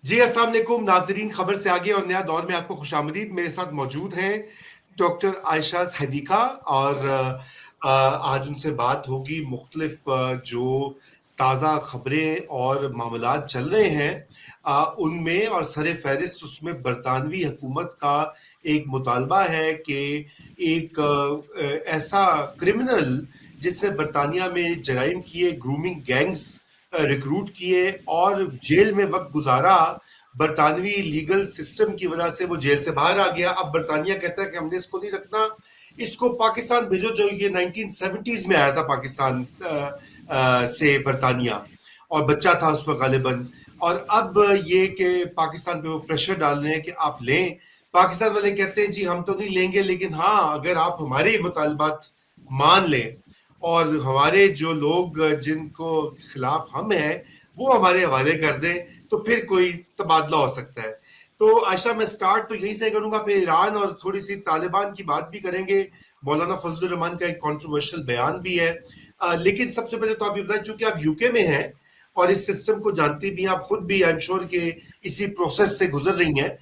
جی السلام علیکم ناظرین، خبر سے آگے اور نیا دور میں آپ کو خوش آمدید۔ میرے ساتھ موجود ہیں ڈاکٹر عائشہ صدیقہ، اور آج ان سے بات ہوگی مختلف جو تازہ خبریں اور معاملات چل رہے ہیں ان میں، اور سر فہرست اس میں برطانوی حکومت کا ایک مطالبہ ہے کہ ایک ایسا کرمنل جس نے برطانیہ میں جرائم کیے، گرومنگ گینگز ریکروٹ کیے اور جیل میں وقت گزارا، برطانوی لیگل سسٹم کی وجہ سے وہ جیل سے باہر آ گیا۔ اب برطانیہ کہتا ہے کہ ہم نے اس کو نہیں رکھنا، اس کو پاکستان بھیجو، جو یہ 1970s میں آیا تھا پاکستان سے برطانیہ، اور بچہ تھا اس میں غالباً۔ اور اب یہ کہ پاکستان پہ وہ پریشر ڈال رہے ہیں کہ آپ لیں، پاکستان والے کہتے ہیں جی ہم تو نہیں لیں گے، لیکن ہاں اگر آپ ہمارے مطالبات مان لیں اور ہمارے جو لوگ جن کو خلاف ہم ہیں وہ ہمارے حوالے کر دیں تو پھر کوئی تبادلہ ہو سکتا ہے۔ تو عائشہ میں سٹارٹ تو یہیں سے کروں گا، پھر ایران اور تھوڑی سی طالبان کی بات بھی کریں گے۔ مولانا فضل الرحمان کا ایک کنٹروورشل بیان بھی ہے، لیکن سب سے پہلے تو آپ یہ بتائیں، چونکہ آپ یو کے میں ہیں اور اس سسٹم کو جانتی بھی ہیں، آپ خود بھی آئی ایم شور کہ اسی پروسیس سے گزر رہی ہیں،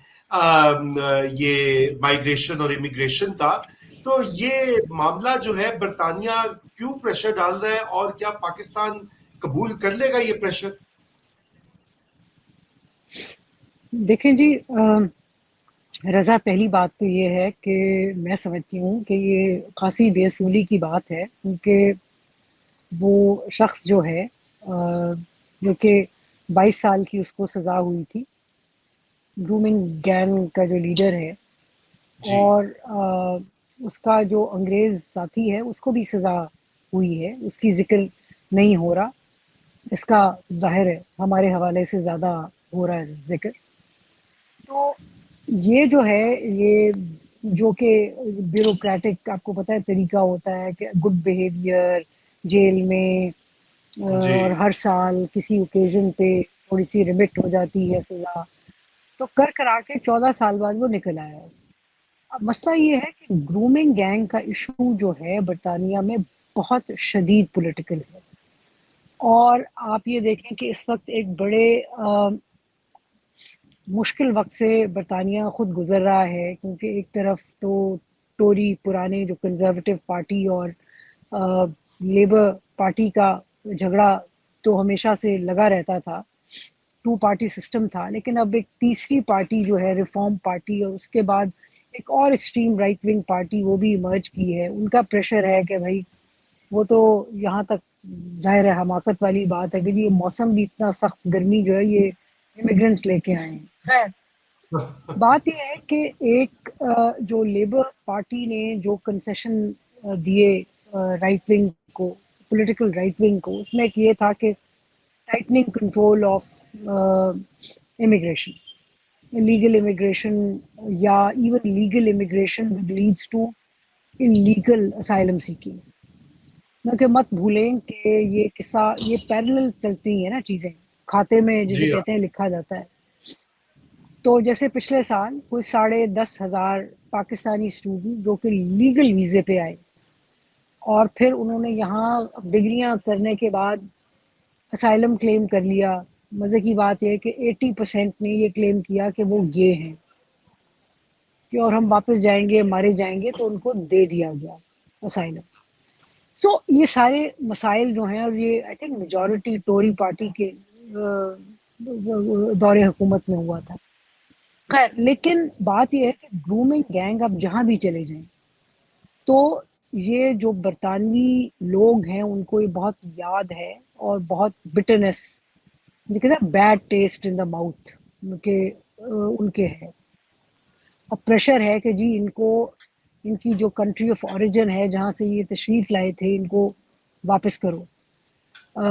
یہ مائیگریشن اور امیگریشن کا، تو یہ معاملہ جو ہے برطانیہ کیوں پریشر ڈال رہا ہے اور کیا پاکستان قبول کر لے گا یہ پریشر؟ دیکھیں جی، رضا، پہلی بات تو یہ ہے کہ میں سمجھتی ہوں کہ یہ خاصی بے اصولی کی بات ہے، کیونکہ وہ شخص جو ہے جو کہ 22 سال کی اس کو سزا ہوئی تھی، گرومنگ گینگ کا جو لیڈر ہے، جی اور اس کا جو انگریز ساتھی ہے اس کو بھی سزا ہوئی ہے، اس کی ذکر نہیں ہو رہا، اس کا ظاہر ہے ہمارے حوالے سے زیادہ ہو رہا ہے ذکر۔ تو یہ جو ہے، یہ جو کہ بیوروکریٹک آپ کو پتہ ہے طریقہ ہوتا ہے کہ گڈ بیہیویئر جیل میں، جی اور ہر سال کسی اوکیزن پہ تھوڑی سی ریمٹ ہو جاتی ہے سزا، تو کر کرا کے 14 سال بعد وہ نکل آیا ہے۔ اب مسئلہ یہ ہے کہ گرومنگ گینگ کا ایشو جو ہے برطانیہ میں بہت شدید پولیٹیکل ہے، اور آپ یہ دیکھیں کہ اس وقت ایک بڑے مشکل وقت سے برطانیہ خود گزر رہا ہے، کیونکہ ایک طرف تو ٹوری پرانے جو کنزرویٹو پارٹی اور لیبر پارٹی کا جھگڑا تو ہمیشہ سے لگا رہتا تھا، 2 پارٹی سسٹم تھا، لیکن اب ایک تیسری پارٹی جو ہے ریفارم پارٹی، اور اس کے بعد ایک اور ایکسٹریم رائٹ ونگ پارٹی وہ بھی ایمرج کی ہے۔ ان کا پریشر ہے کہ بھائی وہ تو یہاں تک ظاہر ہے حماقت والی بات ہے کہ یہ موسم بھی اتنا سخت، گرمی جو ہے یہ امیگرینٹس لے کے آئے ہیں۔ خیر، بات یہ ہے کہ ایک جو لیبر پارٹی نے جو کنسیشن دیے رائٹ ونگ کو، پولیٹیکل رائٹ ونگ کو، اس میں ایک یہ تھا کہ tightening control of immigration, illegal immigration یا even legal immigration leads to illegal asylum seeking۔ کہ مت بھولیں کہ یہ قصہ، یہ پیرلل چلتی ہیں نا چیزیں، کھاتے میں جسے جی کہتے ہیں لکھا جاتا ہے۔ تو جیسے پچھلے سال کوئی 10,500 پاکستانی اسٹوڈنٹ جو کہ لیگل ویزے پہ آئے، اور پھر انہوں نے یہاں ڈگریاں کرنے کے بعد اسائلم کلیم کر لیا۔ مزے کی بات یہ ہے کہ 80% نے یہ کلیم کیا کہ وہ گے ہیں، کہ اور ہم واپس جائیں گے، مارے جائیں گے، تو ان کو دے دیا گیا اسائلم۔ سو یہ سارے مسائل جو ہیں، اور یہ آئی تھنک میجورٹی ٹوری پارٹی کے دور حکومت میں ہوا تھا۔ خیر، لیکن بات یہ ہے کہ گرومنگ گینگ اب جہاں بھی چلے جائیں تو یہ جو برطانوی لوگ ہیں ان کو یہ بہت یاد ہے، اور بہت بٹرنس، جو کہتے ہیں bad taste in the mouth ان کے ہے، اور پریشر ہے کہ جی ان کو، ان کی جو کنٹری آف اوریجن ہے جہاں سے یہ تشریف لائے تھے، ان کو واپس کرو۔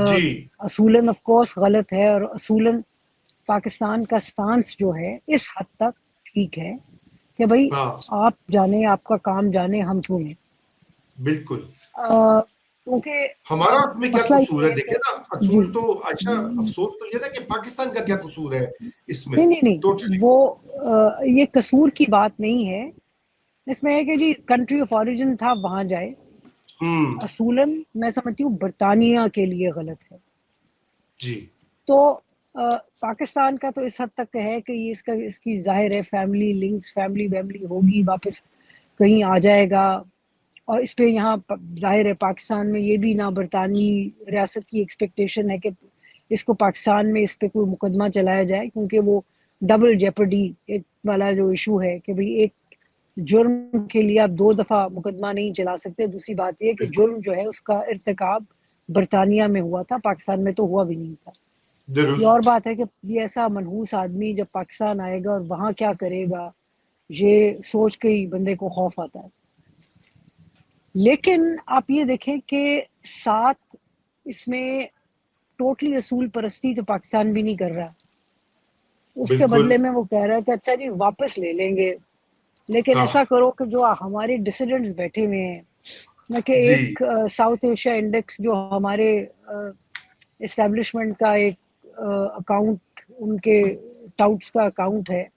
جی اصولاً آف کورس غلط ہے، اور اصولاً پاکستان کا سٹانس جو ہے اس حد تک ٹھیک ہے کہ بھائی ہاں آپ جانے، آپ کا کام جانے، ہم کیوں لیں؟ بالکل، کیونکہ ہمارا اس میں کیا مسئلہ قصور یہ ہے؟ ہے کہ دیکھیں نا، جی، اصول تو اچھا، افسوس تو یہ تھا کہ پاکستان کا کیا قصور ہے اس میں؟ نہیں نہیں نہیں، ٹوٹلی وہ یہ قصور کی بات نہیں ہے، اس میں ہے کہ جی کنٹری آف اوریجن تھا وہاں جائے۔ اصولاً میں سمجھتی ہوں برطانیہ کے لیے غلط ہے۔ جی تو पाकिस्तान का तो इस हद तक है कि ये इसकी ज़ाहिर है फैमिली लिंक्स, फैमिली वैमिली होगी, वापस कहीं आ जाएगा। और इस पे यहाँ ज़ाहिर है पाकिस्तान में ये भी ना बरतानवी रियासत की एक्सपेक्टेशन है कि इसको पाकिस्तान में इस पे कोई मुकदमा चलाया जाए, क्योंकि वो डबल जेपर्डी एक वाला जो इशू है कि भाई एक जुर्म के लिए आप 2 दफ़ा मुकदमा नहीं चला सकते। दूसरी बात ये है कि बिल्कुल जुर्म जो है उसका इर्तिकाब बरतानिया में हुआ था, पाकिस्तान में तो हुआ भी नहीं था। ये और दुरुस्त। बात है कि ये ऐसा मनहूस आदमी जब पाकिस्तान आएगा और वहाँ क्या करेगा, ये सोच के ही बंदे को खौफ आता है। लेकिन आप ये देखें कि साथ इसमें टोटली असूल परस्ती तो पाकिस्तान भी नहीं कर रहा। उसके बिल्कुल। बदले में वो कह रहा है कि अच्छा जी वापस ले लेंगे, लेकिन हाँ ऐसा करो कि जो हमारे डिसिडेंट्स बैठे हुए हैं ना, कि जी। एक साउथ एशिया इंडेक्स जो हमारे इस्टेब्लिशमेंट का एक अकाउंट, उनके टाउट्स का अकाउंट है,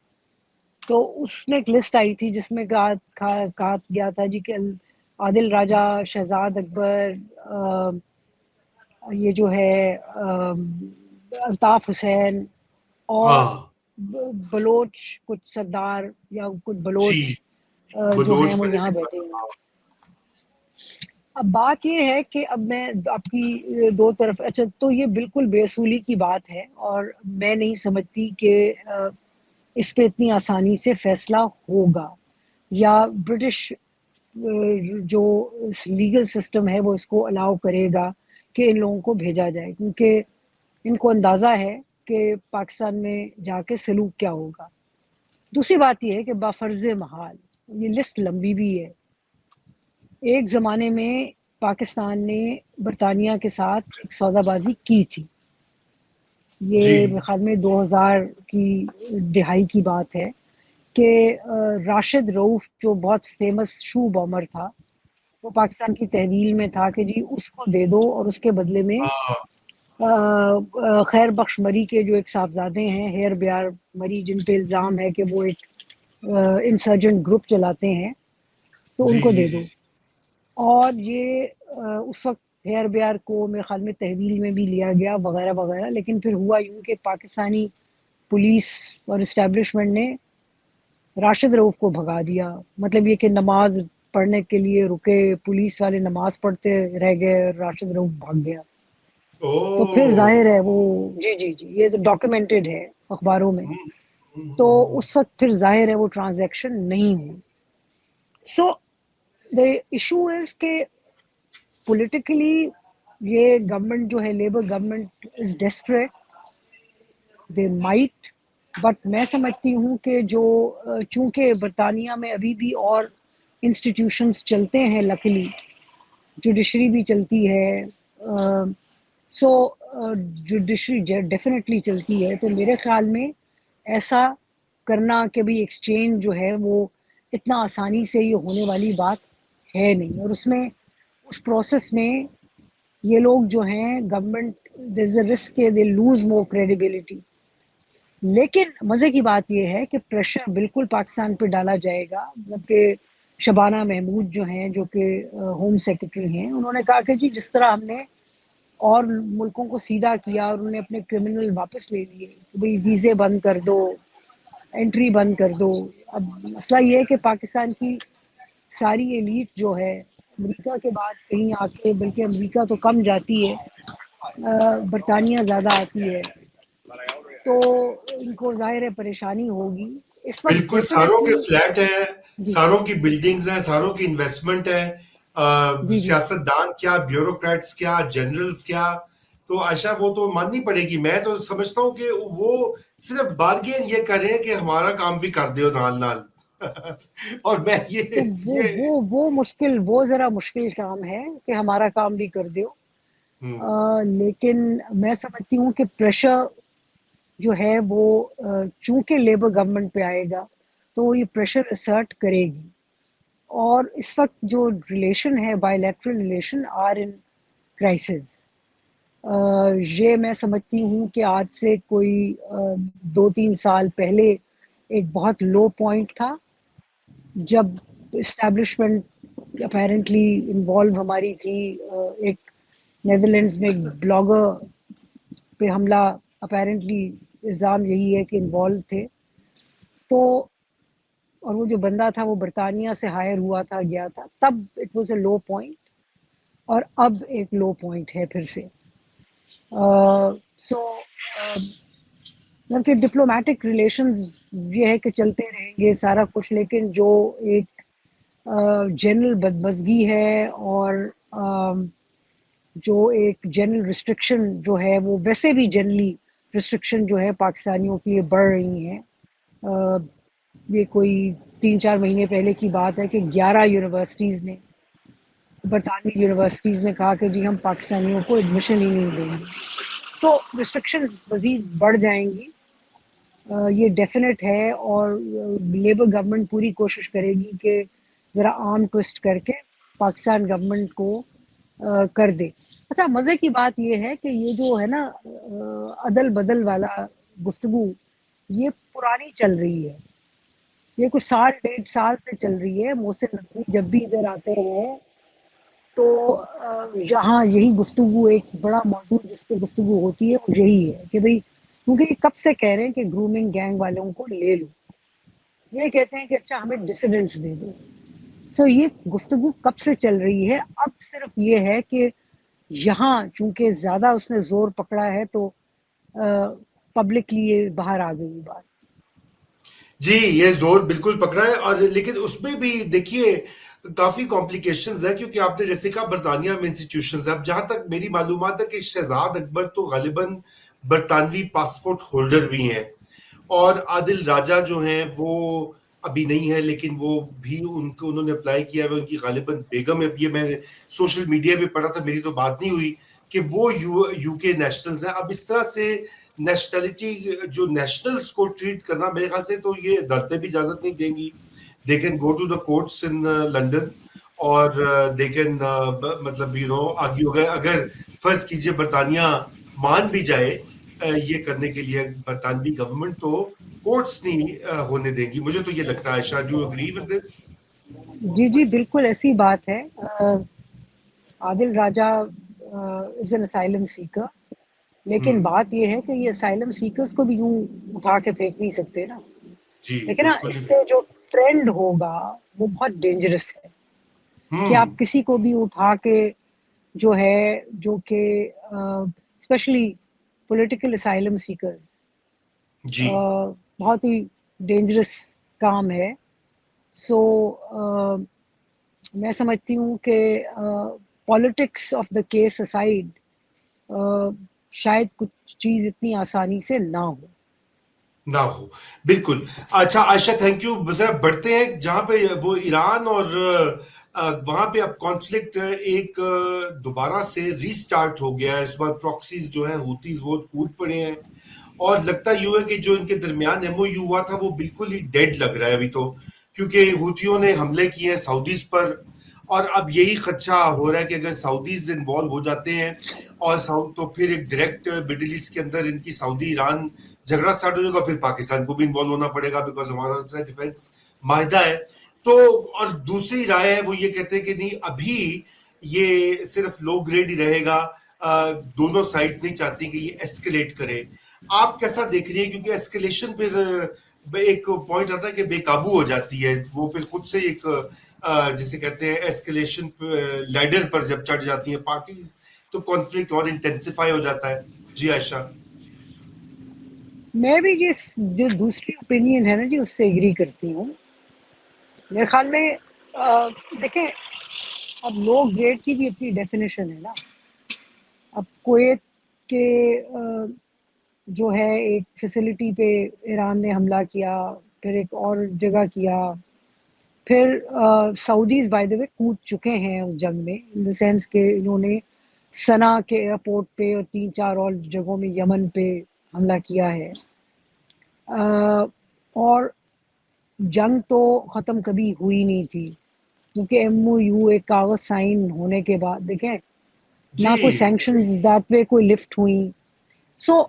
तो उसमें एक लिस्ट आई थी जिसमें कहा गया था जी कि आदिल राजा, शहजाद अकबर, ये जो है अल्ताफ हुसैन और हाँ बलोच कुछ सरदार या कुछ जी। बलोच जो हैं बलोच वो मैंने भी यहाँ बैठे पढ़ा। हैं। हाँ अब बात ये है कि अब मैं आपकी दो तरफ, अच्छा तो ये बिल्कुल बेअसूली की बात है और मैं नहीं समझती कि इस पे इतनी आसानी से फैसला होगा या ब्रिटिश जो लीगल सिस्टम है वो इसको अलाउ करेगा कि इन लोगों को भेजा जाए, क्योंकि इनको अंदाज़ा है कि पाकिस्तान में जाके सलूक क्या होगा। दूसरी बात ये है कि बाफर्ज महाल ये लिस्ट लंबी भी है। एक ज़माने में पाकिस्तान ने बरतानिया के साथ एक सौदाबाजी की थी, जी। ये मेरे ख्याल में 2000 की दिहाई की बात है कि राशिद रऊफ़ जो बहुत फेमस शू बॉमर था, वो पाकिस्तान की तहवील में था कि जी उसको दे दो और उसके बदले में हाँ खैर बख्श मरी के जो एक साहबजादे हैं हेयर ब्यार मरी, जिन पे इल्ज़ाम है कि वो एक इंसर्जेंट ग्रुप चलाते हैं, तो जी उनको जी दे जी दो। और ये उस वक्त हेयर ब्यार को मेरे ख्याल में तहवील में भी लिया गया वगैरह वगैरह, लेकिन फिर हुआ यूँ कि पाकिस्तानी पुलिस और इस्टेब्लिशमेंट ने राशिद रऊफ़ को भगा दिया। मतलब ये कि नमाज पढ़ने के लिए रुके, पुलिस वाले नमाज पढ़ते रह गए और राशिद रऊफ़ भाग गया। तो फिर ओ। ज़ाहिर है वो, जी, जी, जी, ये तो डॉक्यूमेंटेड है अखबारों में। हम्म, तो हम्म। उस वक़्त फिर ज़ाहिर है वो ट्रांज़ैक्शन नहीं हुई। सो द इश्यू इज़ कि पॉलिटिकली ये गवर्नमेंट जो है, labour government is desperate, they might, but मैं समझती हूँ कि जो चूँकि बरतानिया में अभी भी और इंस्टीट्यूशंस चलते हैं लकीली, जुडिशरी भी चलती है, सो जुडिशरी डेफिनेटली चलती है, तो मेरे ख्याल में ऐसा करना कि भाई एक्सचेंज जो है वो इतना आसानी से ये होने वाली बात है नहीं। और उसमें उस प्रोसेस में ये लोग जो हैं government, there is a risk कि दे लूज़ मोर क्रेडिबिलिटी। लेकिन मज़े की बात ये है कि प्रेशर बिल्कुल पाकिस्तान पे डाला जाएगा। मतलब कि शबाना महमूद जो हैं, जो कि होम सेक्रेटरी हैं, उन्होंने कहा कि जी जिस तरह हमने और मुल्कों को सीधा किया और उन्होंने अपने क्रिमिनल वापस ले लिए, कि भाई वीज़े बंद कर दो, एंट्री बंद कर दो। अब मसला ये है कि पाकिस्तान की सारी एलीट जो है अमेरिका के बाद कहीं आके, बल्कि अमेरिका तो कम जाती है, बरतानिया ज़्यादा आती है, तो इनको ज़ाहिर है परेशानी होगी इस वक्त बिल्कुल, सारों के डेफिनेटली। फ्लैट हैं, जी, सारों की बिल्डिंग्स हैं, सारों की इन्वेस्टमेंट है। जी, जी। सियासतदान क्या, ब्यूरोक्रेट्स क्या, जनरल्स क्या, तो आयशा वो तो माननी पड़ेगी। मैं तो समझता हूँ कि वो सिर्फ बार्गेन ये करें कि हमारा काम भी कर दो नाल नाल। और मैं तो ये वो मुश्किल, वो ज़रा मुश्किल काम है कि हमारा काम भी कर दो। हम्म, लेकिन मैं समझती हूँ कि प्रेशर जो है वो चूँकि लेबर गवर्नमेंट पे आएगा, तो वो ये प्रेशर असर्ट करेगी। और इस वक्त जो रिलेशन है, bilateral relation are in crisis. ये मैं समझती हूँ कि आज से कोई 2-3 साल पहले एक बहुत लो पॉइंट था, जब इस्टेब्लिशमेंट अपेरेंटली इन्वॉल्व हमारी थी। एक नीदरलैंड्स में एक ब्लॉगर पे हमला اپیرنٹلی الزام یہی ہے کہ انوالو تھے. تو اور وہ جو بندہ تھا وہ برطانیہ سے ہائر ہوا تھا گیا تھا, تب it was a low point, اور اب ایک لو پوائنٹ ہے پھر سے. سو کہ ڈپلومیٹک ریلیشنز یہ ہے کہ چلتے رہیں گے سارا کچھ, لیکن جو ایک جنرل بدمزگی ہے اور جو ایک جنرل ریسٹرکشن جو ہے, وہ ویسے بھی جنرلی ریسٹرکشن جو ہے پاکستانیوں کی یہ بڑھ رہی ہیں. یہ کوئی 3-4 مہینے پہلے کی بات ہے کہ 11 یونیورسٹیز نے, برطانوی یونیورسٹیز نے کہا کہ جی ہم پاکستانیوں کو ایڈمیشن ہی نہیں دیں گے. سو ریسٹرکشنز مزید بڑھ جائیں گی, یہ ڈیفینیٹ ہے, اور لیبر گورنمنٹ پوری کوشش کرے گی کہ ذرا آرم ٹوسٹ کر کے پاکستان گورنمنٹ کو کر دے. اچھا, مزے کی بات یہ ہے کہ یہ جو ہے نا عدل بدل والا گفتگو, یہ پرانی چل رہی ہے, یہ کچھ 1.5 سال سے چل رہی ہے. محسن نقوی جب بھی ادھر آتے ہیں تو یہاں یہی گفتگو, ایک بڑا موضوع جس پہ گفتگو ہوتی ہے وہ یہی ہے کہ بھئی, کیونکہ یہ کب سے کہہ رہے ہیں کہ گرومنگ گینگ والوں کو لے لو, یہ کہتے ہیں کہ اچھا ہمیں ڈسیڈنٹس دے دو. سو یہ گفتگو کب سے چل رہی ہے, اب صرف یہ ہے کہ یہاں چونکہ زیادہ اس نے زور پکڑا ہے تو پبلکلی یہ باہر آ گئی بات. جی, یہ زور بالکل پکڑا ہے, اور لیکن اس میں بھی دیکھیے کافی کمپلیکیشنز ہے, کیونکہ آپ نے جیسے کہا برطانیہ میں انسٹیٹیوشنز ہیں. اب جہاں تک میری معلومات ہے کہ شہزاد اکبر تو غالباً برطانوی پاسپورٹ ہولڈر بھی ہیں, اور عادل راجہ جو ہیں وہ ابھی نہیں ہے, لیکن وہ بھی ان کو انہوں نے اپلائی کیا ہے, ان کی غالباً بیگم ہے. یہ میں سوشل میڈیا پہ پڑھا تھا, میری تو بات نہیں ہوئی, کہ وہ یو کے نیشنلز ہیں. اب اس طرح سے نیشنلٹی جو نیشنلز کو ٹریٹ کرنا, میرے خیال سے تو یہ عدالتیں بھی اجازت نہیں دیں گی. They can go to the courts in London, اور دے کین مطلب آرگیو, اگر فرض کیجئے برطانیہ مان بھی جائے یہ کرنے کے لیے, برطانوی گورنمنٹ تو کورٹس نہیں ہونے دیں گی. مجھے تو یہ لگتا ہے. Aisha, do you agree with this? جی جی بالکل ایسی بات ہے. عادل راجہ از این اسائلم سیکر, لیکن بات یہ ہے کہ یہ اسائلم سیکرز کو بھی یوں اٹھا کے پھینک نہیں سکتے نا. جی لیکن نا بالکل. اس سے جو ٹرینڈ ہوگا وہ بہت ڈینجرس ہے, کہ آپ کسی کو بھی اٹھا کے جو ہے, جو کہ اسپیشلی پولیٹیکل اسائلم سیکرز, جی بہت ہی ڈینجرس کام ہے. سو میں سمجھتی ہوں کہ politics of the case aside, شاید کچھ چیز اتنی آسانی سے نہ ہو. نہ ہو, بالکل. اچھا عائشہ, تھینک یو. ذرا بڑھتے ہیں جہاں پہ وہ ایران, اور وہاں پہ اب کانفلکٹ ایک دوبارہ سے ری سٹارٹ ہو گیا ہے. اس بار پراکسیز جو ہیں ہوتیز وہ کود پڑے ہیں, اور لگتا یوں ہے کہ جو ان کے درمیان ایم او یو ہوا تھا وہ بالکل ہی ڈیڈ لگ رہا ہے ابھی تو, کیونکہ ہوتیوں نے حملے کیے ہیں سعودیز پر, اور اب یہی خدشہ ہو رہا ہے کہ اگر سعودیز انوالو ہو جاتے ہیں اور تو پھر ایک ڈائریکٹ مڈل ایسٹ کے اندر ان کی سعودی ایران جھگڑا سٹارٹ ہو جائے گا, پھر پاکستان کو بھی انوالو ہونا پڑے گا, بیکاز ہمارا ڈیفینس معاہدہ ہے. تو اور دوسری رائے ہے وہ یہ کہتے ہیں کہ نہیں, ابھی یہ صرف لو گریڈ ہی رہے گا, دونوں سائڈز نہیں چاہتی کہ یہ ایسکیلیٹ کرے. آپ کیسا دیکھ رہی ہیں, کیونکہ ایسکیلیشن پھر ایک پوائنٹ آتا ہے کہ بے قابو ہو جاتی ہے, وہ پھر خود سے ایک جسے کہتے ہیں ایسکیلیشن لیڈر پر جب چڑھ جاتی ہیں پارٹیز, تو کانفلکٹ اور انٹینسیفائی ہو جاتا ہے. جی عائشہ. میں بھی جس جو دوسری اوپینین ہے نا جی, اس سے ایگری کرتی ہوں. میرے خیال میں دیکھیں, اب لو گریڈ کی بھی اپنی ڈیفینیشن ہے نا. اب کویت کے جو ہے ایک فیسلٹی پہ ایران نے حملہ کیا, پھر ایک اور جگہ کیا, پھر سعودیز بائی دا وے کود چکے ہیں اس جنگ میں, ان دا سینس کہ انہوں نے سنا کے ایئرپورٹ پہ اور 3-4 اور جگہوں میں یمن پہ حملہ کیا ہے. اور جنگ تو ختم کبھی ہوئی نہیں تھی, کیونکہ ایم او یو ایک کاغذ سائن ہونے کے بعد دیکھیں نہ کوئی جی سینکشن دیٹ وے کوئی لفٹ ہوئی. سو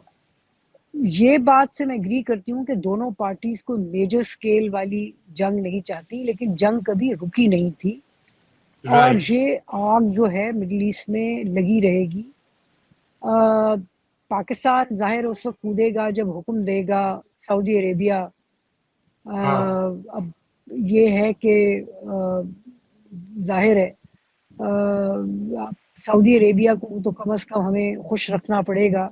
یہ بات سے میں اگری کرتی ہوں کہ دونوں پارٹیز کو میجر سکیل والی جنگ نہیں چاہتی, لیکن جنگ کبھی رکی نہیں تھی, اور رائٹ. یہ آگ جو ہے مڈل ایسٹ میں لگی رہے گی. पाकिस्तान ज़ाहिर उस वक़्त कूदेगा जब हुक्म देगा सऊदी अरेबिया। हाँ अब ये है कि ज़ाहिर है सऊदी अरेबिया को तो कम से कम हमें खुश रखना पड़ेगा।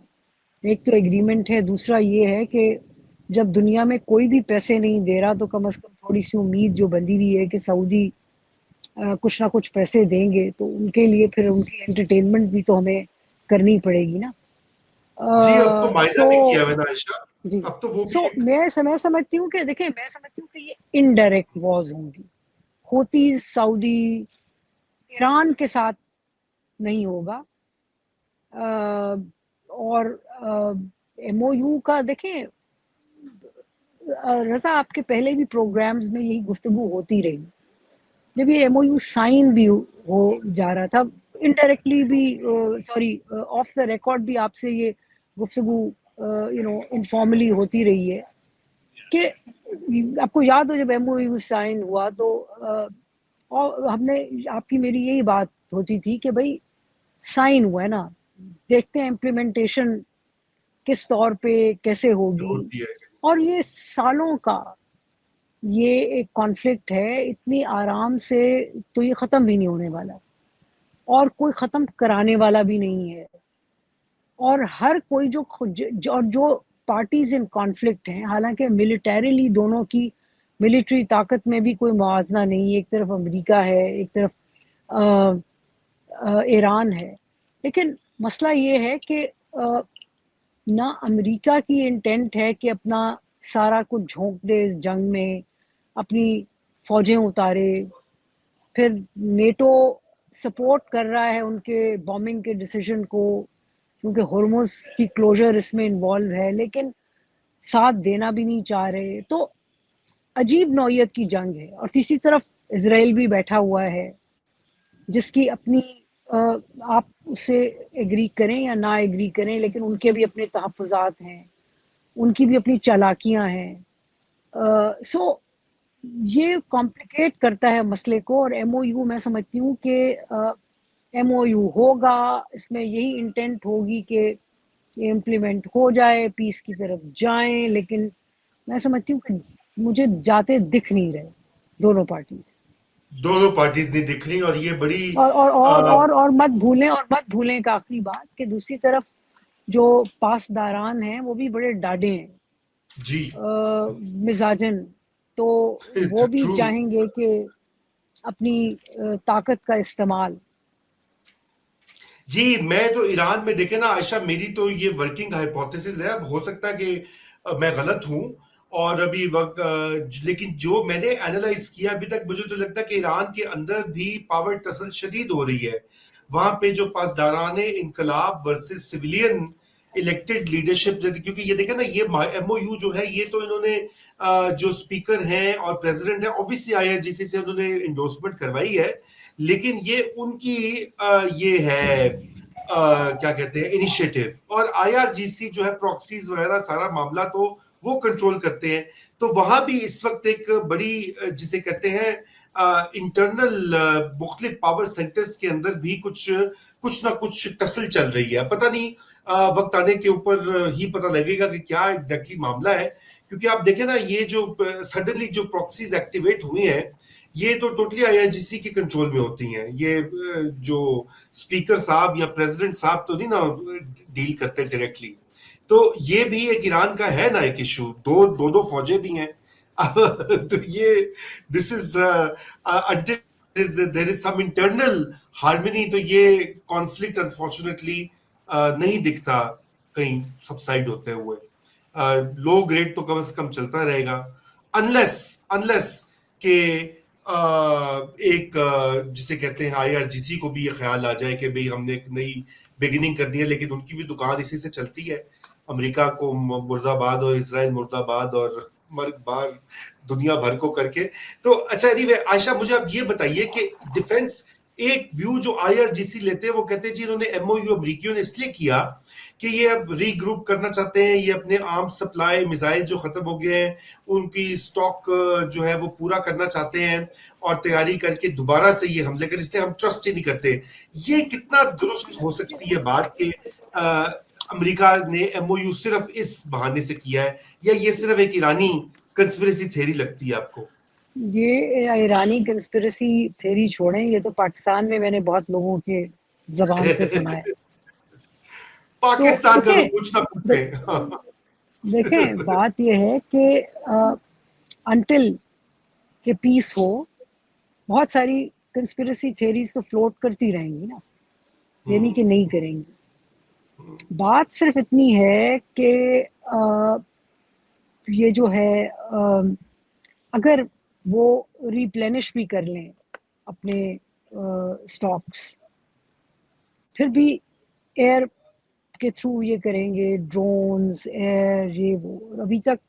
एक तो एग्रीमेंट है, दूसरा ये है कि जब दुनिया में कोई भी पैसे नहीं दे रहा तो कम से कम थोड़ी सी उम्मीद जो बंधी हुई है कि सऊदी कुछ ना कुछ पैसे देंगे, तो उनके लिए फिर उनकी एंटरटेनमेंट भी तो हमें करनी पड़ेगी ना। जी, अब तो मायना सो भी किया है ना आयशा, जी, अब तो वो भी सो एक। मैं समझती हूँ कि देखिए, मैं समझती हूँ कि ये इनडायरेक्ट वॉर्स होंगी। होतीज सऊदी ईरान के साथ नहीं होगा। और एमओयू का देखें, रज़ा आपके पहले भी प्रोग्राम्स में यही गुफ्तगू होती रही। जब ये एमओयू साइन भी हो जा रहा था, इनडायरेक्टली भी, सॉरी, ऑफ द रिकॉर्ड भी आपसे ये गुफ्तगू इनफॉर्मली होती रही है कि आपको याद हो जब एमओयू साइन हुआ तो और हमने आपकी मेरी यही बात होती थी कि भाई साइन हुआ है ना, देखते हैं इम्प्लीमेंटेशन किस तौर पे कैसे होगी। होती है। और ये सालों का ये एक कॉन्फ्लिक्ट है, इतनी आराम से तो ये ख़त्म भी नहीं होने वाला और कोई ख़त्म कराने वाला भी नहीं है। और हर कोई जो पार्टीज इन कॉन्फ्लिक्ट हैं, हालांकि मिलिटरीली दोनों की मिलिट्री ताकत में भी कोई मुआवजा नहीं है, एक तरफ अमेरिका है, एक तरफ ईरान है, लेकिन मसला ये है कि ना अमेरिका की इंटेंट है कि अपना सारा कुछ झोंक दे इस जंग में, अपनी फौजें उतारे, फिर नेटो सपोर्ट कर रहा है उनके बॉम्बिंग के डिसीजन को क्योंकि हॉर्मुज़ की क्लोजर इसमें इन्वॉल्व है, लेकिन साथ देना भी नहीं चाह रहे। तो अजीब नौयत की जंग है। और तीसरी तरफ इसराइल भी बैठा हुआ है जिसकी अपनी आप उससे एग्री करें या ना एग्री करें, लेकिन उनके भी अपने तहफ़्फ़ुज़ात हैं, उनकी भी अपनी चालाकियां हैं। सो ये कॉम्प्लिकेट करता है मसले को। और एमओयू मैं समझती हूँ कि एमओयू होगा, इसमें यही इंटेंट होगी कि ये इम्प्लीमेंट हो जाए, पीस की तरफ जाएं, लेकिन मैं समझती हूँ कि मुझे जाते दिख नहीं रहे दोनों पार्टीज। दोनों पार्टीज नहीं दिख रही, और ये बड़ी और मत भूलें एक आखिरी बात कि दूसरी तरफ जो पासदारान हैं वो भी बड़े डाढ़े हैं, जी मिजाजन। तो वो भी ट्रू। चाहेंगे कि अपनी ताकत का इस्तेमाल। जी, मैं तो ईरान में देखे ना आयशा, मेरी तो ये वर्किंग हाइपोथेसिस है, अब हो सकता है कि मैं गलत हूं, और अभी वक्त लेकिन जो मैंने एनालाइज किया अभी तक, मुझे तो लगता है कि ईरान के अंदर भी पावर टसल शदीद हो रही है। वहां पे जो पासदारान इनकलाब वर्सेस सिविलियन इलेक्टेड लीडरशिप, क्योंकि ये देखे ना, ये एमओयू जो है, ये तो इन्होंने जो स्पीकर हैं और प्रेसिडेंट है, ऑब्वियसली आईआरजीसी से उन्होंने इंडोर्समेंट करवाई है, लेकिन ये उनकी ये है क्या कहते हैं, इनिशिएटिव। और आईआरजीसी जो है, प्रॉक्सीज वगैरह सारा मामला तो वो कंट्रोल करते हैं। तो वहां भी इस वक्त एक बड़ी जिसे कहते हैं इंटरनल मुख्तलिफ पावर सेंटर्स के अंदर भी कुछ ना कुछ टसल चल रही है। पता नहीं, वक्त आने के ऊपर ही पता लगेगा कि क्या एग्जैक्टली मामला है। क्योंकि आप देखें ना, ये जो सडनली जो प्रॉक्सीज एक्टिवेट हुई हैं, ये तो टोटली आईआरजीसी के कंट्रोल में होती हैं। ये जो स्पीकर साहब या प्रेसिडेंट साहब तो नहीं ना डील करते डायरेक्टली। तो ये भी एक ईरान का है ना एक इशू, दो फौजें भी हैं। तो ये this is there is some internal harmony, तो ये कॉन्फ्लिक्ट अनफॉर्चुनेटली नहीं दिखता कहीं सबसाइड होते हुए। लो ग्रेड तो कम से कम चलता रहेगा, अनलेस अनलेस के एक जिसे कहते हैं आईआरजीसी को भी ये ख्याल आ जाए कि भाई हमने एक नई बिगिनिंग करनी है, लेकिन उनकी भी दुकान इसी से चलती है। अमेरिका को मुर्दाबाद और इजराइल मुर्दाबाद और मर्ग बार दुनिया भर को करके। तो अच्छा, एनीवे आयशा, मुझे आप ये बताइए कि डिफेंस, एक व्यू जो आईआरजीसी लेते हैं, वो कहते हैं जी इन्होंने एमओयू अमेरिकियों ने इसलिए किया कि ये अब रीग्रुप करना चाहते हैं, ये अपने आर्म्स सप्लाई, मिसाइल जो खत्म हो गए हैं उनकी स्टॉक जो है वो पूरा करना चाहते हैं, और तैयारी करके दोबारा से ये हमले कर, इसलिए हम ट्रस्ट ही नहीं करते। ये कितना दुरुस्त हो सकती है बात कि امریکہ نے ایم او یو صرف اس بہانے سے کیا ہے یا یہ صرف ایک ایرانی کنسپریسی تھیری لگتی ہے آپ کو؟ یہ ایرانی کنسپریسی تھیری چھوڑیں، یہ تو پاکستان میں نے بہت لوگوں کے زبان سے سنا ہے. تو پاکستان کا تو دیکھیں کچھ نہ پوچھیں. دیکھیں بات یہ ہے کہ انٹل کہ پیس ہو بہت ساری کنسپریسی تھیریز تو فلوٹ کرتی رہیں گی نا، یہ نہیں کہ نہیں کریں گی. بات صرف اتنی ہے کہ یہ جو ہے اگر وہ ریپلینش بھی کر لیں اپنے سٹاکس، پھر بھی ایئر کے تھرو یہ کریں گے، ڈرونز، ایئر، یہ وہ. ابھی تک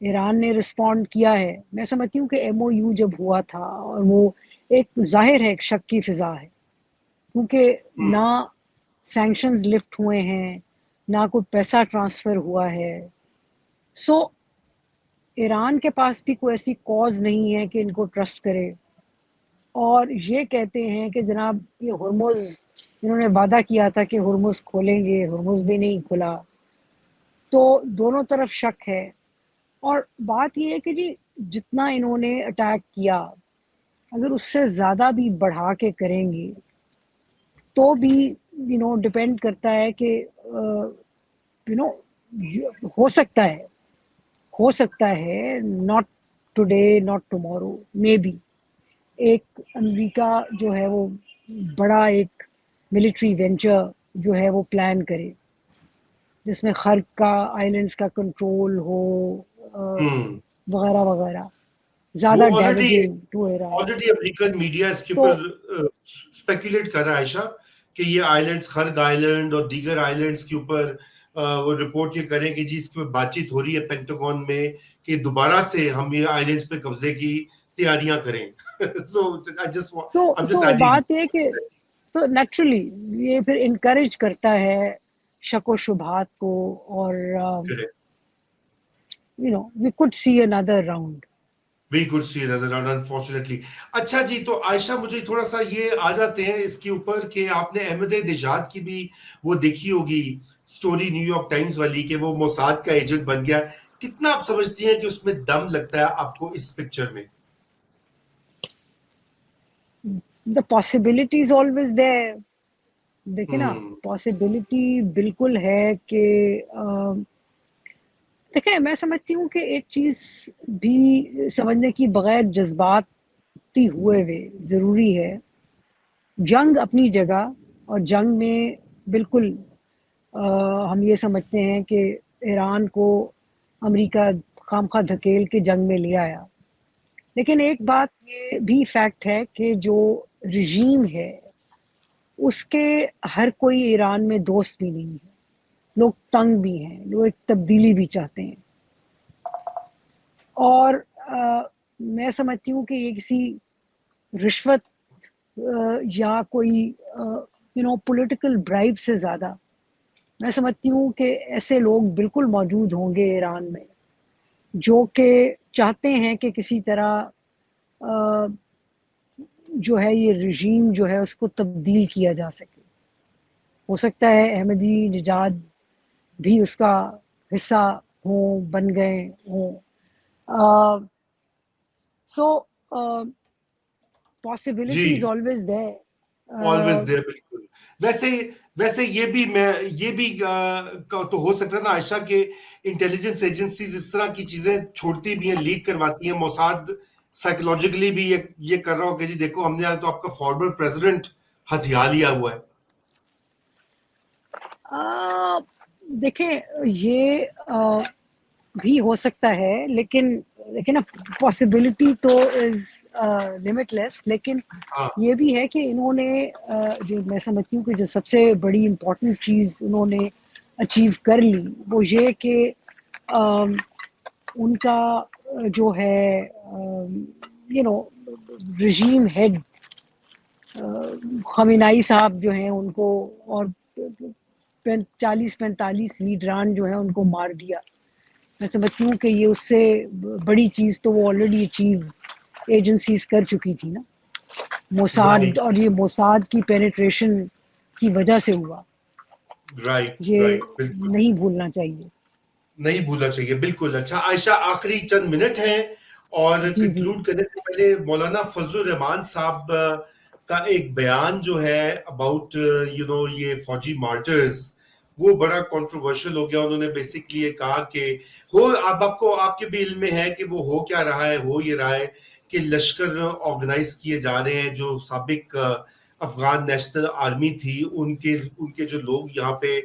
ایران نے رسپونڈ کیا ہے. میں سمجھتی ہوں کہ ایم او یو جب ہوا تھا اور وہ ایک ظاہر ہے ایک شک کی فضا ہے، کیونکہ نہ سینکشنز لفٹ ہوئے ہیں، نہ کوئی پیسہ ٹرانسفر ہوا ہے. سو ایران کے پاس بھی کوئی ایسی کاز نہیں ہے کہ ان کو ٹرسٹ کرے. اور یہ کہتے ہیں کہ جناب یہ ہرمز، انہوں نے وعدہ کیا تھا کہ ہرمز کھولیں گے، ہرمز بھی نہیں کھلا. تو دونوں طرف شک ہے. اور بات یہ ہے کہ جی جتنا انہوں نے اٹیک کیا، اگر اس سے زیادہ بھی بڑھا کے کریں گے تو بھی ڈپینڈ کرتا ہے کہ ہو سکتا ہے not today not tomorrow, maybe ایک امریکہ جو ہے وہ بڑا ایک ملٹری وینچر جو ہے وہ پلان کرے جس میں خرق کا آئلینڈز کا کنٹرول ہو وغیرہ وغیرہ، زیادہ وہ damaging to Iran. Already American media اس کے تو اوپر اسپیکولیٹ کر رہا ہے عائشہ کہ یہ آئلینڈز، خرگ آئلینڈ اور دیگر آئلینڈز کے اوپر وہ رپورٹ یہ کریں کہ جی اس پہ بات چیت ہو رہی ہے پینٹاگون میں کہ دوبارہ سے ہم یہ آئلینڈز پہ قبضے کی تیاریاں کریں. تو بات یہ کہ تو نیچرلی یہ پھر انکریج کرتا ہے شک و شبہات کو، اور we could see another round. We could see another round, unfortunately. اچھا جی، تو عائشہ مجھے تھوڑا سا یہ آ جاتے ہیں اس کے اوپر کہ آپ نے احمد نژاد کی بھی وہ دیکھی ہوگی سٹوری نیو یارک ٹائمز والی کہ وہ موساد کا ایجنٹ بن گیا. کتنا آپ سمجھتی ہیں کہ اس میں دم لگتا ہے آپ کو اس پکچر میں؟ The possibility is always there. دیکھیں نا، پاسبلٹی بالکل ہے کہ دیکھیں میں سمجھتی ہوں کہ ایک چیز بھی سمجھنے کی بغیر جذباتی ہوئے ضروری ہے. جنگ اپنی جگہ، اور جنگ میں بالکل ہم یہ سمجھتے ہیں کہ ایران کو امریکہ خامخواہ دھکیل کے جنگ میں لے آیا. لیکن ایک بات یہ بھی فیکٹ ہے کہ جو رژیم ہے اس کے ہر کوئی ایران میں دوست بھی نہیں ہے. لوگ تنگ بھی ہیں، لوگ ایک تبدیلی بھی چاہتے ہیں. اور میں سمجھتی ہوں کہ یہ کسی رشوت یا کوئی پولیٹیکل برائب سے زیادہ میں سمجھتی ہوں کہ ایسے لوگ بالکل موجود ہوں گے ایران میں جو کہ چاہتے ہیں کہ کسی طرح جو ہے یہ رژیم جو ہے اس کو تبدیل کیا جا سکے. ہو سکتا ہے احمدی نژاد بھی اس کا حصہ ہوں، بن گئے ہوں. سو possibility is always there. always there. بالکل. ویسے یہ بھی تو ہو سکتا ہے نا عائشہ کہ انٹیلیجنس ایجنسیز اس طرح کی چیزیں چھوڑتی بھی ہیں، لیک کرواتی ہیں. موساد سائیکولوجیکلی بھی یہ کر رہا ہو کہ جی دیکھو ہم نے تو آپ کا فارمر پریزیڈنٹ ہتھیا لیا ہوا ہے. دیکھیں یہ بھی ہو سکتا ہے، لیکن پاسبلٹی تو از لمٹ لیس. لیکن یہ بھی ہے کہ انہوں نے جو میں سمجھتی ہوں کہ جو سب سے بڑی امپورٹنٹ چیز انہوں نے اچیو کر لی وہ یہ کہ ان کا جو ہے رژیم ہیڈ خامنائی صاحب جو ہیں ان کو، اور 40-45 لیڈران جو ہیں ان کو مار دیا. میں سمجھتی ہوں کہ یہ اس سے بڑی چیز تو وہ آلریڈی اچیو ایجنسیز کر چکی تھی نا. موساد، اور یہ موساد کی پینیٹریشن کی وجہ سے ہوا. राइट, ये राइट, बिल्कुल। नहीं भूलना चाहिए। नहीं भूलना चाहिए, बिल्कुल। अच्छा आयशा, आखिरी चंद मिनट हैं और जी, जी। कंक्लूड करने से पहले मौलाना फजलुर रहमान साहब का एक बयान जो है अबाउट ये फौजी मार्टर्स, वो बड़ा कंट्रोवर्शियल हो गया। उन्होंने बेसिकली ये कहा कि आपको आपके भी इल्म में है कि वो हो क्या रहा है, हो ये रहा है कि लश्कर ऑर्गेनाइज किए जा रहे हैं। जो साबिक अफगान नेशनल आर्मी थी, उनके उनके जो लोग यहाँ पे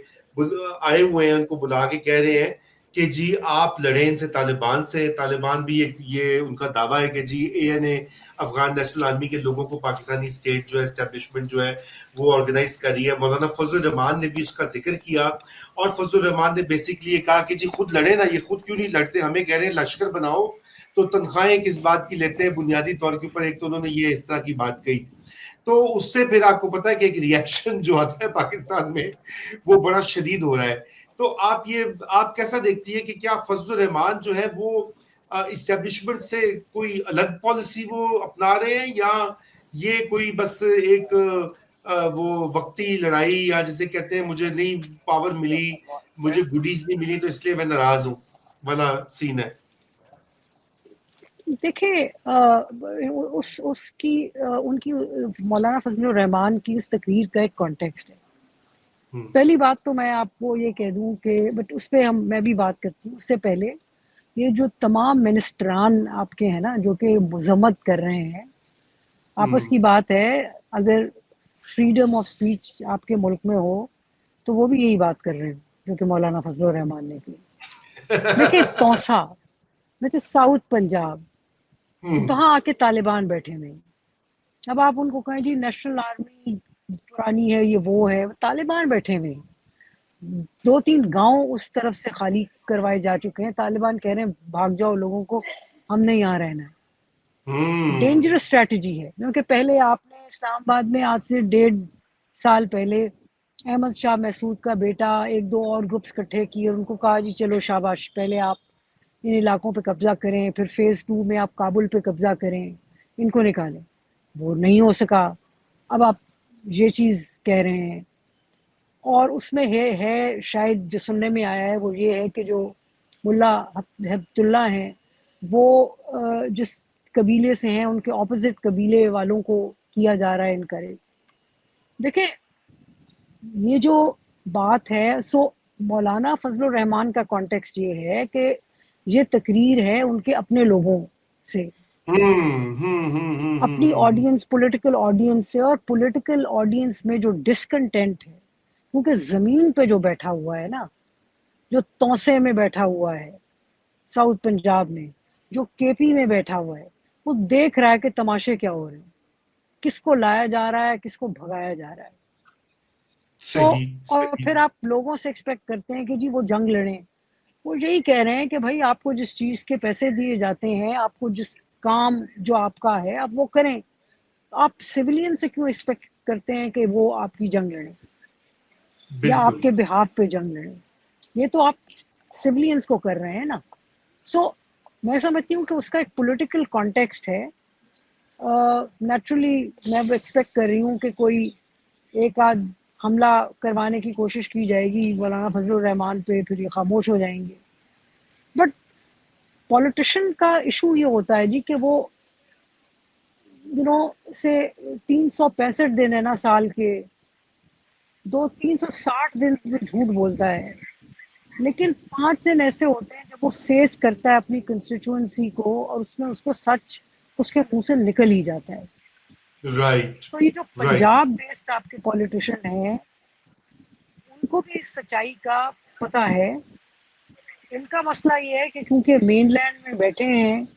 आए हुए हैं, उनको बुला के कह रहे हैं कि जी आप लड़े इनसे, तालिबान से। तालिबान भी एक ये उनका दावा है कि जी एएनए, अफगान नेशनल आर्मी के लोगों को पाकिस्तानी स्टेट जो है, एस्टेब्लिशमेंट जो है, वो ऑर्गेनाइज कर रही है। मौलाना फजल रहमान ने भी उसका जिक्र किया और फजल रहमान ने बेसिकली ये कहा कि जी खुद लड़े ना, ये खुद क्यों नहीं लड़ते, हमें कह रहे हैं लश्कर बनाओ, तो तनख्वाहें किस बात की लेते हैं बुनियादी तौर के ऊपर। एक तो उन्होंने ये इस तरह की बात कही, तो उससे फिर आपको पता है कि एक रिएक्शन जो आता है पाकिस्तान में वो बड़ा शदीद हो रहा है। तो आप कैसा देखती है कि क्या फजलुर रहमान जो है वो इस्टेब्लिशमेंट से कोई अलग पॉलिसी वो अपना रहे हैं, या ये कोई बस एक वो वक्ती लड़ाई, या जिसे कहते हैं मुझे नहीं पावर मिली, मुझे गुडीज नहीं मिली तो इसलिए मैं नाराज हूं वाला सीन है? देखिए उसकी उनकी मौलाना फजलुर रहमान की उस तकरीर का एक कॉन्टेक्स्ट है। पहली बात तो मैं आपको ये कह दूं कि बट उस पर मैं भी बात करती हूँ। उससे पहले ये जो तमाम मिनिस्टरान आपके हैं ना, जो कि मजम्मत कर रहे हैं, आपस की बात है, अगर फ्रीडम ऑफ स्पीच आपके मुल्क में हो तो वो भी यही बात कर रहे हैं जो कि मौलाना फजलुर रहमान ने की। देखिए तौसा, वैसे साउथ पंजाब, वहाँ आके तालिबान बैठे हुए हैं। अब आप उनको कहें जी नेशनल आर्मी पुरानी है, ये वो है, तालिबान बैठे हुए हैं। 2-3 गांव उस तरफ से खाली करवाए जा चुके हैं। तालिबान कह रहे हैं भाग जाओ लोगों को, हमने यहाँ रहना है। डेंजरस स्ट्रैटेजी है, क्योंकि पहले आपने इस्लामाबाद में आज से 1.5 साल पहले अहमद शाह महसूद का बेटा, 1-2 और ग्रुप्स इकट्ठे किए और उनको कहा जी चलो शाबाश, पहले आप इन इलाकों पे कब्जा करें, फिर फेज़ 2 में आप काबुल पे कब्जा करें, इनको निकालें। वो नहीं हो सका। अब आप ये चीज़ कह रहे हैं, और उसमें है शायद जो सुनने में आया है वो ये है कि जो मुल्ला हब्बुल्लाह हैं वो जिस कबीले से हैं उनके ऑपोजिट कबीले वालों को किया जा रहा है इनकरेज। देखिए ये जो बात है, सो मौलाना फजलुर रहमान का कॉन्टेक्स्ट ये है कि ये तकरीर है उनके अपने लोगों से, अपनी ऑडियंस, पॉलिटिकल ऑडियंस से। और पॉलिटिकल ऑडियंस में जो डिसकंटेंट है, क्योंकि ज़मीन पे जो बैठा हुआ है ना, जो तौसे में बैठा हुआ है साउथ पंजाब में, जो केपी में बैठा हुआ है, वो देख रहा है कि तमाशे क्या हो रहे हैं, किसको लाया जा रहा है, किसको भगाया जा रहा है। तो सही, और सही। फिर आप लोगों से एक्सपेक्ट करते हैं कि जी वो जंग लड़ें। वो यही कह रहे हैं कि भाई आपको जिस चीज़ के पैसे दिए जाते हैं, आपको जिस काम जो आपका है आप वो करें। आप सिविलियन से क्यों एक्सपेक्ट करते हैं कि वो आपकी जंग लड़ें या बिल्कुल। आपके बिहाफ पे जंग लड़ें? ये तो आप सिविलियंस को कर रहे हैं ना। सो मैं समझती हूँ कि उसका एक पॉलिटिकल कॉन्टेक्स्ट है। नेचुरली मैं एक्सपेक्ट कर रही हूँ कि कोई एक आध हमला करवाने की कोशिश की जाएगी मौलाना फजलुर रहमान पे, फिर ये खामोश हो जाएंगे। बट पॉलिटिशियन का इशू ये होता है जी कि वो से 365 दिन है ना साल के, 360 दिन में झूठ बोलता है, लेकिन 5 दिन ऐसे होते हैं जब वो फेस करता है अपनी कंस्टिट्यूएंसी को और उसमें उसको सच उसके मुंह से निकल ही जाता है। राइट, तो ये जो राइट। पंजाब बेस्ड आपके पॉलिटिशियन हैं, उनको भी इस सच्चाई का पता है। इनका मसला ये है कि क्योंकि मेनलैंड में बैठे हैं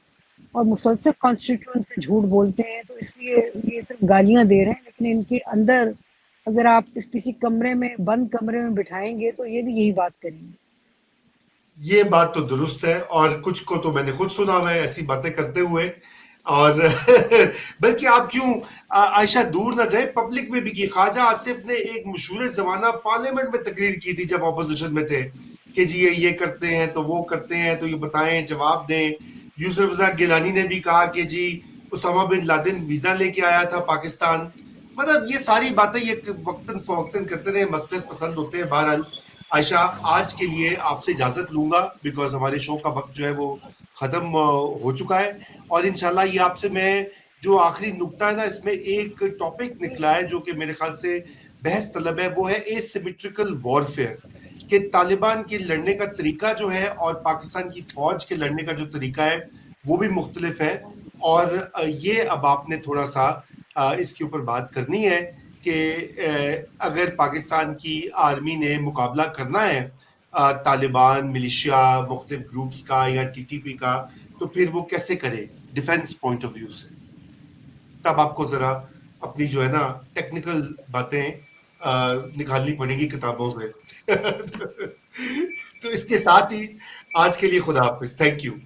और मुसलसल कॉन्स्टिट्यूएंट से झूठ बोलते हैं, तो इसलिए ये सिर्फ गालियां दे रहे हैं, लेकिन इनके अंदर अगर आप किसी कमरे में, बंद कमरे में बिठाएंगे तो ये भी यही बात करेंगे। ये बात तो दुरुस्त है, और कुछ को तो मैंने खुद सुना हुआ है ऐसी बातें करते हुए। और बल्कि आप क्यों आयशा दूर ना जाए, पब्लिक में भी की। ख्वाजा आसिफ ने एक मशहूर जमाना पार्लियामेंट में तकरीर की थी जब ऑपोजिशन में थे कि जी ये करते हैं तो वो करते हैं, तो ये बताएं, जवाब दें। यूसुफ रजा गिलानी ने भी कहा कि जी उसामा बिन लादेन वीजा लेके आया था पाकिस्तान, मतलब ये सारी बातें ये वक्तन फवक्तन करते रहे, मसलहत पसंद होते हैं। बहरहाल आयशा, आज के लिए आपसे इजाज़त लूँगा बिकॉज़ हमारे शो का वक्त जो है वो ख़त्म हो चुका है, और इंशाल्लाह ये आपसे मैं जो आखिरी नुक्ता है ना, इसमें एक टॉपिक निकला है जो कि मेरे ख्याल से बहस तलब है, वो है एसिमेट्रिकल वॉरफेयर, कि तालिबान के लड़ने का तरीका जो है और पाकिस्तान की फ़ौज के लड़ने का जो तरीका है वो भी मुख्तलिफ है। और ये अब आपने थोड़ा सा इसके ऊपर बात करनी है कि अगर पाकिस्तान की आर्मी ने मुकाबला करना है तालिबान, मिलिशिया, मुख्तलिफ ग्रुप्स का या टीटीपी का, तो फिर वो कैसे करे डिफेंस पॉइंट ऑफ व्यू से। तब आपको ज़रा अपनी जो है ना टेक्निकल बातें निकालनी पड़ेगी किताबों से। तो इसके साथ ही आज के लिए खुदा हाफिज, थैंक यू।